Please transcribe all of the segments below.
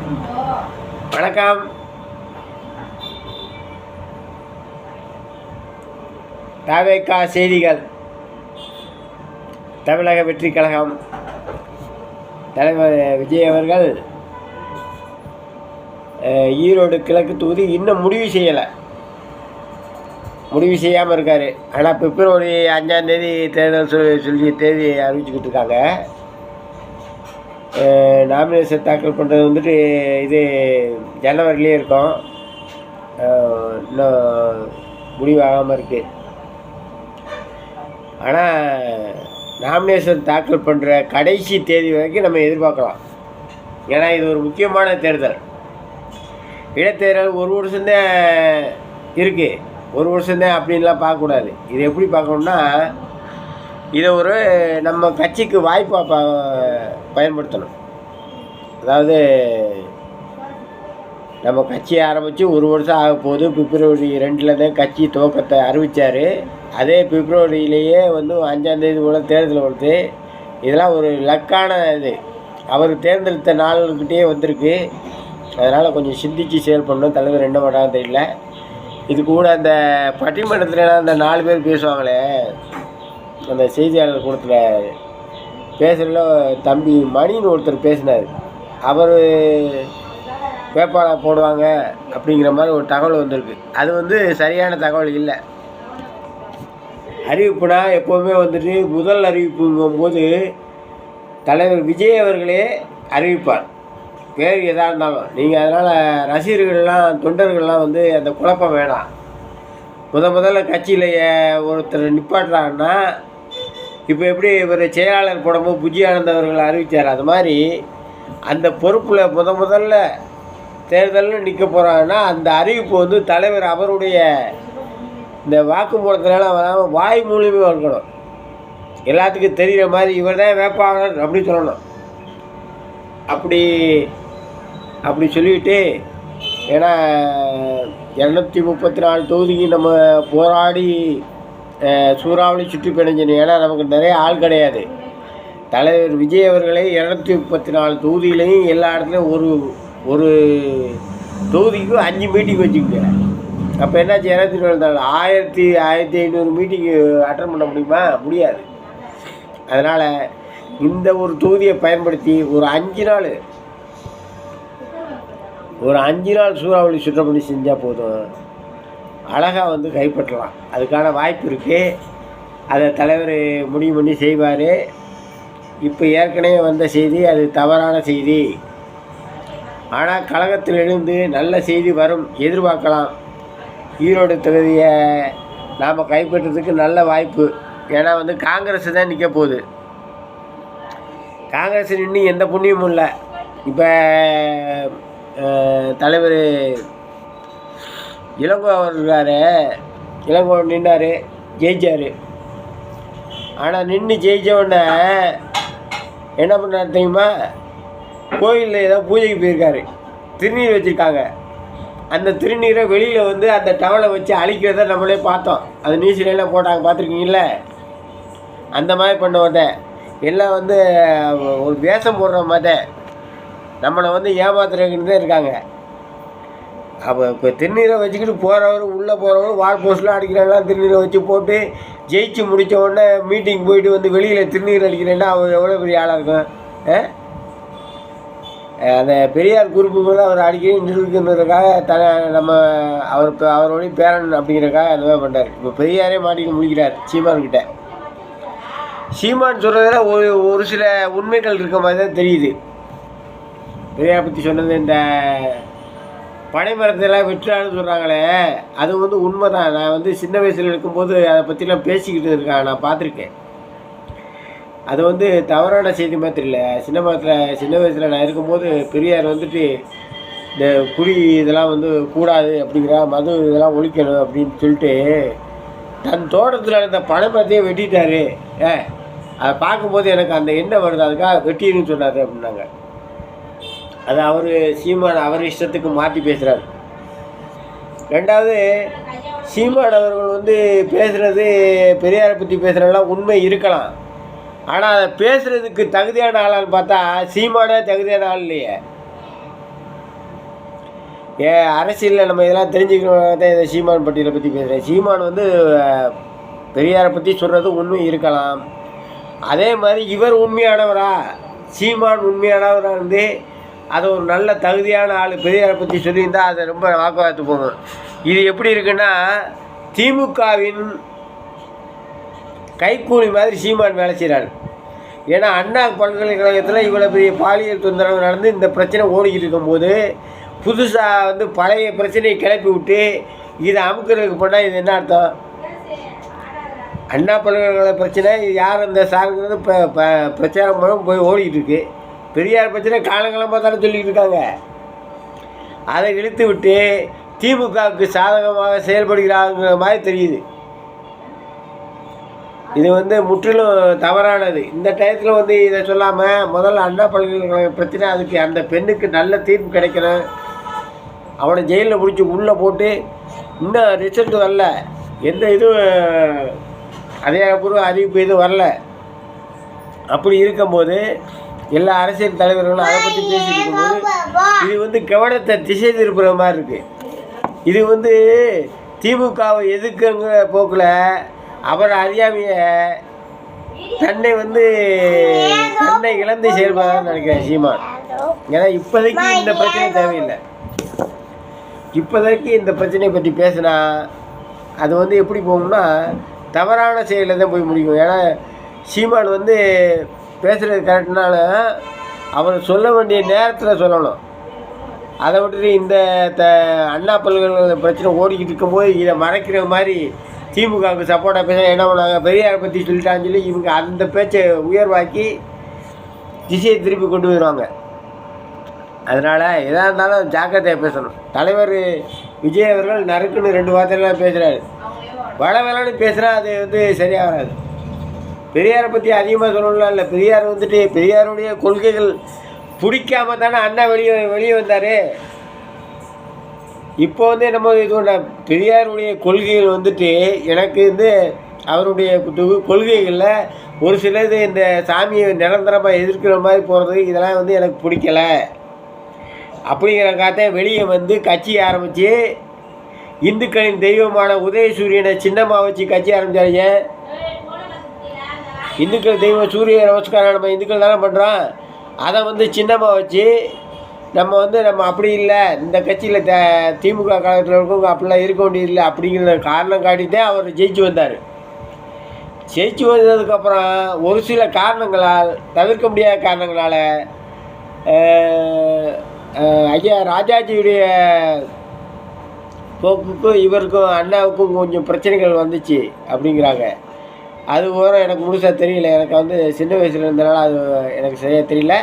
வணக்கம். தாவேகா செய்திகள். தமிழக வெற்றி கழகம் தலைவர் விஜய் அவர்கள் ஈரோடு கிழக்கு தொகுதி இன்னும் முடிவு செய்யாமல் இருக்கார். ஆனால் பிப்ரவரி 5ஆம் தேதி தேர்தல் சொல்லி தேதி அறிவிச்சுக்கிட்டு இருக்காங்க. நாமினேஷன் தாக்கல் பண்ணுறது வந்துட்டு இது ஜனவரிலேயே இருக்கும். இன்னும் முடிவாகாமல் இருக்குது. ஆனால் நாமினேஷன் தாக்கல் பண்ணுற கடைசி தேதி வரைக்கும் நம்ம எதிர்பார்க்கலாம். ஏன்னா இது ஒரு முக்கியமான தேர்தல். இடைத்தேர்தல் ஒரு வருஷம்தான் இருக்குது. ஒரு வருஷம்தான் அப்படின்லாம் பார்க்கக்கூடாது. இது எப்படி பார்க்கணுன்னா, இதை ஒரு நம்ம கட்சிக்கு வாய்ப்பாக பயன்படுத்தணும். அதாவது நம்ம கட்சியை ஆரம்பித்து ஒரு வருஷம் ஆக போகுது. பிப்ரவரி 2 தான் கட்சி துவக்கத்தை அறிவித்தார். அதே பிப்ரவரியிலேயே 5ஆம் தேதி கூட தேர்தல் வருது. இதெல்லாம் ஒரு லக்கான இது. அவர் தேர்ந்தெடுத்த நாள்கிட்டே வந்திருக்கு. அதனால் கொஞ்சம் சிந்தித்து செயல்படணும். தலைவர் என்ன பண்ணாங்க தெரியல. இது கூட அந்த பட்டிமன்றத்துலலாம் அந்த 4 பேர் பேசுவாங்களே, அந்த செய்தியாளர் கூடத்தில் பேசுகிறதுல தம்பி மணின்னு ஒருத்தர் பேசினார். அவர் வேட்பாளர் போடுவாங்க அப்படிங்கிற மாதிரி ஒரு தகவல் வந்திருக்கு. அது சரியான தகவல் இல்லை. அறிவிப்புனா எப்போவுமே முதல் அறிவிப்புங்கும்போது தலைவர் விஜய் அவர்களே அறிவிப்பார். வேறு எதாக இருந்தாலும் நீங்கள் அதனால் ரசிகர்கள்லாம் தொண்டர்கள்லாம் அந்த குழப்பம் வேணாம். முதல்ல கட்சியில் ஒருத்தர் நிப்பாட்டுறாங்கன்னா, இப்போ எப்படி இவர் செயலாளர் போடும்போது புஜி ஆனந்த் அவர்கள் அறிவித்தார், அது மாதிரி அந்த பொறுப்பில் முதல்ல தேர்தலில் நிற்க போகிறாங்கன்னா அந்த அறிவிப்பு தலைவர் அவருடைய இந்த வாக்குமூலத்தினால வாய் மூலியமாக இருக்கணும். எல்லாத்துக்கும் தெரிகிற மாதிரி இவர் தான் வேட்பாளர் அப்படின்னு சொல்லணும். அப்படி சொல்லிவிட்டு, ஏன்னா 234 தொகுதிக்கு நம்ம போராடி சூறாவளி சுற்றி பிணைஞ்சணும். ஏன்னா நமக்கு நிறைய ஆள் கிடையாது. தலைவர் விஜய் அவர்களே 234 தொகுதியிலையும் எல்லா இடத்துலையும் ஒரு தொகுதிக்கும் 5 மீட்டிங் வச்சுக்கோங்க. அப்போ என்னாச்சு, 1500 மீட்டிங்கு அட்டன் பண்ண முடியுமா? முடியாது. அதனால் இந்த ஒரு தொகுதியை பயன்படுத்தி ஒரு 5 நாள் சூறாவளி சுற்றப்படி செஞ்சால் போதும். அழகாக கைப்பற்றலாம். அதுக்கான வாய்ப்பு இருக்குது. அதை தலைவர் முடிவு பண்ணி செய்வார். இப்போ ஏற்கனவே வந்த செய்தி அது தவறான செய்தி. ஆனால் கழகத்திலிருந்து நல்ல செய்தி வரும், எதிர்பார்க்கலாம். ஈரோடு தொகுதியை நாம் கைப்பற்றதுக்கு நல்ல வாய்ப்பு. ஏன்னா காங்கிரஸ் தான் நிற்க போகுது. காங்கிரஸ் இன்னும் எந்த புண்ணியமும் இல்லை. இப்போ தலைவர் இளங்கோ அவர் இருக்கார். இளங்கோ நின்னார், ஜெயிச்சார். ஆனால் நின்று ஜெயித்த உடனே என்ன பண்ணார் தெரியுமா? கோயிலில் ஏதோ பூஜைக்கு போயிருக்காரு. திருநீர் வச்சுருக்காங்க. அந்த திருநீரை வெளியில் அந்த டவலை வச்சு அழிக்கிறத நம்மளே பார்த்தோம். அது நியூஸ்லாம் போட்டாங்க, பார்த்துருக்கீங்கள? அந்த மாதிரி பண்ண வந்தேன். எல்லாம் ஒரு வேஷம் போடுற மாதிரி நம்மளை ஏமாத்துறதுன்னு தான் இருக்காங்க. அப்போ இப்போ திருநீரை வச்சுக்கிட்டு போகிறவர், உள்ளே போகிறவர் வால் போஸ்ட்லாம் அடிக்கிறாங்களாம். திருநீரை வச்சு போட்டு ஜெயிச்சு முடித்த உடனே மீட்டிங் போயிட்டு வெளியில் திருநீர் அடிக்கிறேன்னா அவர் எவ்வளோ பெரிய ஆளாக இருக்கும். அந்த பெரியார் குறிப்புக்கு அவர் அடிக்கடி நிரூபிக்கிறதுக்காக நம்ம அவருடைய பேரன் அப்படிங்கிறக்காக அந்த மாதிரி பண்ணுறாரு. இப்போ பெரியாரே மாட்டிக்க முடிக்கிறார் சீமான்கிட்ட. சீமான் சொல்கிறதுல ஒரு சில உண்மைகள் இருக்க மாதிரி தான் தெரியுது. பெரியார் பற்றி சொன்னது, இந்த பனைமரத்தெல்லாம் வெற்றான்னு சொல்கிறாங்களே, அது உண்மை தான். நான் சின்ன வயசில் இருக்கும்போது அதை பற்றிலாம் பேசிக்கிட்டு இருக்கேன், நான் பார்த்துருக்கேன். அது தவறான செய்தி மாதிரி தெரியல. சின்ன வயசில் நான் இருக்கும்போது பெரியார் இந்த குடி இதெல்லாம் கூடாது அப்படிங்கிற, மது இதெல்லாம் ஒழிக்கணும் அப்படின்னு சொல்லிட்டு தன் தோட்டத்தில் இருந்த பனைமரத்தையே வெட்டிட்டார். அதை பார்க்கும்போது எனக்கு அந்த எண்ணம் வருது, அதுக்காக வெட்டின்னு சொன்னார் அப்படின்னாங்க. அது அவர் சீமான் அவர் இஷ்டத்துக்கு மாற்றி பேசுகிறார். ரெண்டாவது, சீமான் அவர்கள் பேசுகிறது, பெரியாரை பற்றி பேசுகிறதெல்லாம் உண்மை இருக்கலாம். ஆனால் அதை பேசுகிறதுக்கு தகுதியான ஆளான்னு பார்த்தா சீமானே தகுதியான ஆள் இல்லையே. அரசியலில் நம்ம இதெல்லாம் தெரிஞ்சுக்கணும் தான் இதை சீமான் பட்டியலை பற்றி பேசுகிறேன். சீமான் வந்து பெரியாரை பற்றி சொல்கிறது உண்மை இருக்கலாம். அதே மாதிரி இவர் உண்மையானவரா, சீமான் உண்மையானவராக இருந்து அது ஒரு நல்ல தகுதியான ஆள் பெரியாரை பற்றி சொல்லியிருந்தால் அதை ரொம்ப வாக்குவாதத்து போகும். இது எப்படி இருக்குன்னா, திமுகவின் கைக்கூலி மாதிரி சீமான் வேலை செய்கிறார். ஏன்னா அண்ணா பல்கலைக்கழகத்தில் இவ்வளோ பெரிய பாலியல் தொந்தரவு நடந்து இந்த பிரச்சனை ஓடிக்கிட்டு இருக்கும்போது புதுசாக வந்து பழைய பிரச்சனையை கிளப்பி விட்டு இதை அமுக்கிறதுக்கு போனால் இது என்ன அர்த்தம்? அண்ணா பல்கலைக்கழக பிரச்சனை யார் அந்த சாருங்கிறது பிரச்சாரம் மூலம் போய் ஓடிக்கிட்டு இருக்கு. பெரியார் பிரச்சனை காலங்காலமாக தானே சொல்லிக்கிட்டு இருக்காங்க. அதை இழுத்து விட்டு திமுகவுக்கு சாதகமாக செயல்படுகிறாங்கிற மாதிரி தெரியுது. இது வந்து முற்றிலும் தவறானது. இந்த டயத்தில் வந்து இதை சொல்லாமல் முதல்ல அண்ணா பல்கலைக்கழக பிரச்சனை, அதுக்கு அந்த பெண்ணுக்கு நல்ல தீர்ப்பு கிடைக்கணும். அவனை ஜெயிலில் பிடிச்சி உள்ளே போட்டு இன்னும் ரிசல்ட் வரல, எந்த இதுவும் அதிகாரப்பூர்வ அறிவிப்பு எதுவும் வரல. அப்படி இருக்கும்போது எல்லா அரசியல் தலைவர்களும் அதை பற்றி பேசிட்டு இருக்கும்போது இது வந்து கவனத்தை திசை திருப்புற மாதிரி இருக்குது. இது வந்து திமுகவை எதிர்க்குங்கிற போக்கில் அவர் அறியாமையை தன்னை இழந்து செயல்படான்னு நினைக்கிறேன் சீமான். ஏன்னா இப்போதைக்கு இந்த பிரச்சனை தேவையில்லை. இப்போதைக்கு இந்த பிரச்சனையை பற்றி பேசினா அது வந்து எப்படி போகும்னா தவறான செயலில் தான் போய் முடியும். ஏன்னா சீமான் வந்து பேசுகிறது கரெக்டுனால அவர் சொல்ல வேண்டிய நேரத்தில் சொல்லணும். அதை விட்டுட்டு இந்த அண்ணா பல்கலைக்கழக பிரச்சனை ஓடிக்கிட்டு இருக்கும்போது இதை மறைக்கிற மாதிரி திமுகவுக்கு சப்போர்ட்டாக பேச என்ன பண்ணாங்க, பெரியாரை பற்றி சொல்லிட்டான்னு சொல்லி இவங்க அந்த பேச்சை உயர்வாக்கி திசையை திருப்பி கொண்டு வருவாங்க. அதனால் எதாக இருந்தாலும் ஜாக்கிரதையாக பேசணும். தலைவர் விஜய் அவர்கள் நறுக்குன்னு 2 வார்த்தைலாம் பேசுகிறாரு. வளவலன்னு பேசுகிறா அது வந்து சரியாக வராது. பெரியாரை பற்றி அதிகமாக சொல்லலாம் இல்லை. பெரியார் வந்துட்டு பெரியாருடைய கொள்கைகள் பிடிக்காம தானே அண்ணா வெளியே வந்தார். இப்போ வந்து நம்ம இதோட பெரியாருடைய கொள்கைகள் வந்துட்டு எனக்கு வந்து அவருடைய கொள்கைகளில் ஒரு சிலது இந்த சாமியை நிரந்தரமாக எதிர்க்கிற மாதிரி போகிறது இதெல்லாம் வந்து எனக்கு பிடிக்கல. அப்படிங்கிறக்காக வெளியே வந்து கட்சி ஆரம்பித்து இந்துக்களின் தெய்வமான உதயசூரியனை சின்னமாக வச்சு கட்சி ஆரம்பித்தாங்க. இந்துக்கள் தெய்வம் சூரிய நமஸ்காரம் நம்ம இந்துக்கள் தானே பண்ணுறோம். அதை வந்து சின்னமாக வச்சு நம்ம அப்படி இல்லை, இந்த கட்சியில் திமுக காலத்தில் இருக்கவங்க அப்படிலாம் இருக்க வேண்டியதில்லை அப்படிங்கிற காரணம் காட்டித்தான் அவர் ஜெயிச்சு வந்தார். ஜெயிச்சு வந்ததுக்கப்புறம் ஒரு சில காரணங்களால், தவிர்க்க முடியாத காரணங்களால் ஐயா ராஜாஜியுடைய போக்குக்கும் இவருக்கும் அண்ணாவுக்கும் கொஞ்சம் பிரச்சனைகள் வந்துச்சு அப்படிங்கிறாங்க. அது ஓரம் எனக்கு முழுசாக தெரியல. எனக்கு வந்து சின்ன வயசில் இருந்தனால அது எனக்கு சரியாக தெரியல.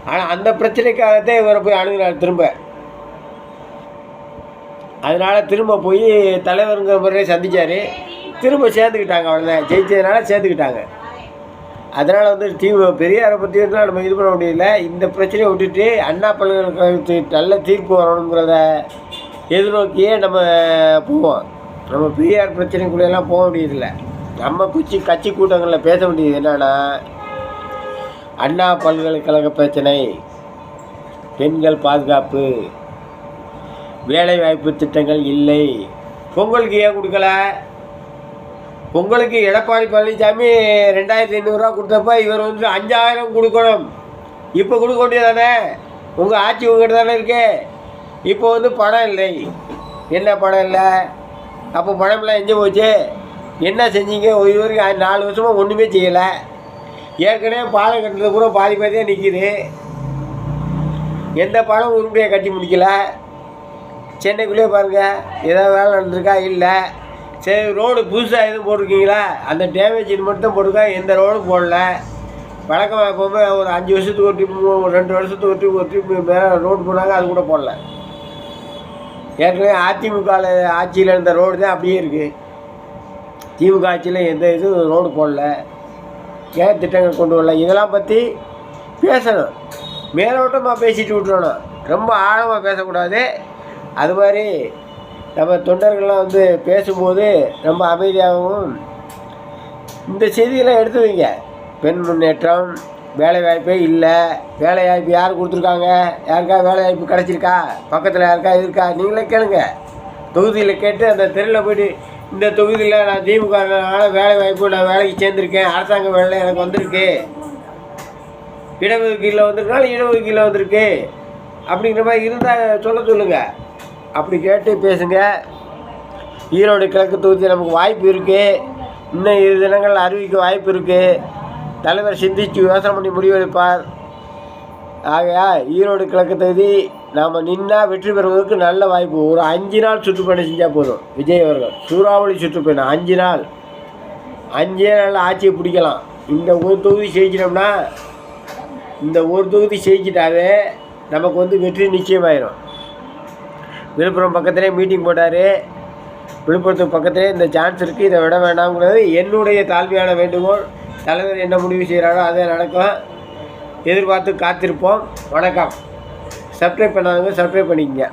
ஆனால் அந்த பிரச்சனைக்காகத்தான் இவரை போய் அணுகிறார் திரும்ப. அதனால் திரும்ப போய் தலைவருங்கிற முறையை சந்தித்தார். திரும்ப சேர்ந்துக்கிட்டாங்க. அவ்வளோதான், ஜெயிச்சதுனால சேர்ந்துக்கிட்டாங்க. அதனால் வந்து பெரியாரை பற்றி இருந்தால் நம்ம இது பண்ண முடியல. இந்த பிரச்சனையை விட்டுட்டு அண்ணா பல்கலைக்கழகத்துக்கு நல்ல தீர்ப்பு வரணுங்கிறத எதிர்நோக்கியே நம்ம போவோம். நம்ம பெரியார் பிரச்சனைக்குள்ளெல்லாம் போக முடியதில்லை. நம்ம கட்சி கூட்டங்களில் பேச வேண்டியது என்னென்னா, அண்ணா பல்கலைக்கழக பிரச்சனை, பெண்கள் பாதுகாப்பு, வேலைவாய்ப்பு திட்டங்கள் இல்லை. பொங்கலுக்கு ஏன் கொடுக்கல? பொங்கலுக்கு எடப்பாடி பழனிசாமி 2500 கொடுத்தப்ப இவர் வந்து 5000 கொடுக்கணும். இப்போ கொடுக்க வேண்டியதானே? உங்கள் ஆட்சி உங்கள்கிட்ட தானே இருக்கு. இப்போ வந்து பணம் இல்லை. என்ன பணம் இல்லை? அப்போ பணம்லாம் எங்கே போச்சு? என்ன செஞ்சீங்க? இது வரைக்கும் 4 வருஷமாக ஒன்றுமே செய்யலை. ஏற்கனவே பாலம் கட்டுறது கூட பாதியாக நிற்கிது. எந்த பாலம் உருப்படியாக கட்டி முடிக்கலை. சென்னைக்குள்ளேயே பாருங்கள், ஏதாவது வேலை நடந்திருக்கா? இல்லை. சரி, ரோடு புதுசாக எதுவும் போட்டிருக்கீங்களா? அந்த டேமேஜ் இது மட்டும் போட்டிருக்கா, எந்த ரோடும் போடல. வழக்கமாக எப்போவுமே ஒரு 5 வருஷத்துக்கு ஒரு ட்ரிப்பு, 2 வருஷத்துக்கு ஒரு ட்ரிப்பு மேலே ரோடு போனாங்க, அது கூட போடல. ஏற்கனவே அதிமுக ஆட்சியில் இருந்த ரோடு தான் அப்படியே இருக்குது. திமுக ஆட்சியில் எந்த இதுவும் ரோடு போடல. ஏன் திட்டங்கள் கொண்டு வரல? இதெல்லாம் பற்றி பேசணும். மேலோட்டமாக பேசிட்டு விட்டுறணும், ரொம்ப ஆழமாக பேசக்கூடாது. அது மாதிரி நம்ம தொண்டர்கள்லாம் வந்து பேசும்போது ரொம்ப அமைதியாகவும் இந்த செய்தியெல்லாம் எடுத்து வைங்க. பெண் முன்னேற்றம், வேலை வாய்ப்பே இல்லை. வேலை வாய்ப்பு யார் கொடுத்துருக்காங்க? யாருக்கா வேலை வாய்ப்பு கிடச்சிருக்கா? பக்கத்தில் யாருக்கா இருக்கா? நீங்களே கேளுங்க. தொகுதியில் கேட்டு அந்த தெருவில் போய்ட்டு, இந்த தொகுதியில் நான் திமுகனால வேலை வாய்ப்பு, நான் வேலைக்கு சேர்ந்துருக்கேன், அரசாங்க வேலை எனக்கு வந்திருக்கு, இடஒதுக்கீட்டில் வந்திருக்கனால இடஒதுக்கீட்டில் வந்திருக்கு அப்படிங்கிற மாதிரி இருந்தால் சொல்லுங்கள். அப்படி கேட்டு பேசுங்க. ஈரோடு கிழக்கு தொகுதி நமக்கு வாய்ப்பு இருக்குது. இன்னும் 2 தினங்கள் அறிவிக்க வாய்ப்பு இருக்குது. தலைவர் சிந்தித்து யோசனை பண்ணி முடிவெடுப்பார். ஆகையா ஈரோடு கிழக்கு தொகுதி நாம் நின்னா வெற்றி பெறுவதற்கு நல்ல வாய்ப்பு. ஒரு 5 நாள் சுற்றுப்பயணம் செஞ்சால் போதும். விஜய் அவர்கள் சூறாவளி சுற்றுப்பயணம் 5 நாள், 5 நாளில் ஆட்சியை பிடிக்கலாம். இந்த ஒரு தொகுதி ஜெயிச்சிட்டோம்னா, இந்த ஒரு தொகுதி ஜெயிச்சிட்டாவே நமக்கு வெற்றி நிச்சயமாயிரும். விழுப்புரம் பக்கத்திலே மீட்டிங் போட்டார். விழுப்புரத்துக்கு பக்கத்திலே இந்த சான்ஸ் இருக்குது, இதை விட வேண்டாம்ங்கிறது என்னுடைய தாழ்மையான வேண்டுகோள். தலைவர் என்ன முடிவு செய்கிறாரோ அதே நடக்கும். எதிர்பார்த்து காத்திருப்போம். வணக்கம். சப்ஸ்கிரைப் பண்ணாதவங்க சப்ஸ்கிரைப் பண்ணிக்கங்க.